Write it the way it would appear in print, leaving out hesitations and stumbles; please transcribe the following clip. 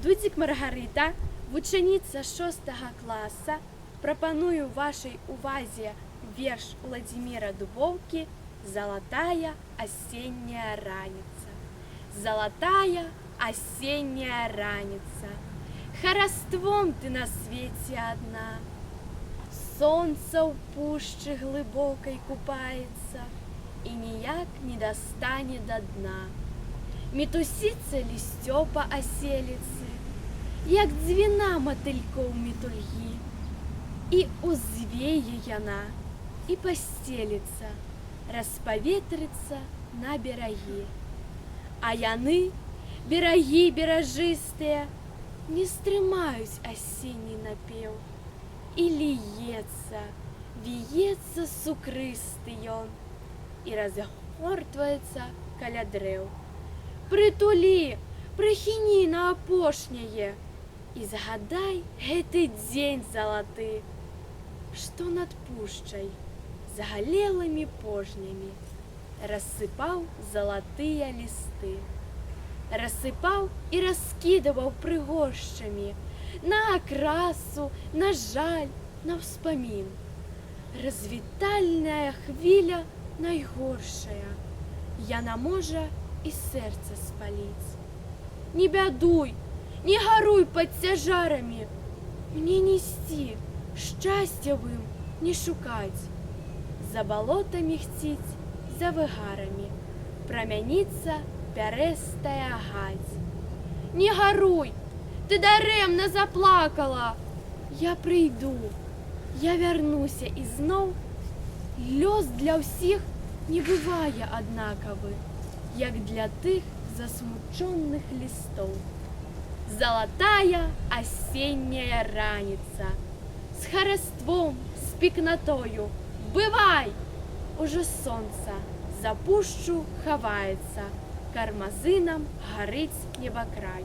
Дудзік Маргарыта, вучаніца 6 класа, прапаную вашай увазе верш Владзіміра Дубоўкі «Залатая осенняя раніца». Залатая осенняя раніца, хараством ты на свеце адна. Сонца ў пушчы глыбокай купаецца і ніяк не дастане да дна. Мітусіцца лісцё па аселіцы, як дзвіна матылькоў мітульгі, і узвее яна, і пасцеліцца, распаветрыцца на берагі. А яны, берагі беражыстыя, не стрымаюць асенні напеў, і ліецца, віецца сукрысты ён, і разгортваецца каля дрэў. Прытулі, прыхіні на апошняе, і згадай гэты дзень залаты, што над пушчай загалелымі пожнямі рассыпаў залатыя лісты. Рассыпаў і раскідаваў прыгожчамі на акрасу, на жаль, на ўспамін. Развітальная хвіля найгоршая, яна можа і сэрца спаліць. Не бядуй, не гаруй пад цяжарамі, мне несці, шчасця в ім не шукаць. За балотамі хціць, за выгарамі прамяніцца пярэстая гаць. Не гаруй, ты дарэмна заплакала. Я прыйду, я вярнуся і зноў. Лёс для ўсіх не бывае аднакавы, як для тых засмучоных лістоў. Залатая осенняя раніца, з хараством, з пікнатою, бывай! Ужо сонца за пушчу хаваецца, кармазынам гарыць небакрай.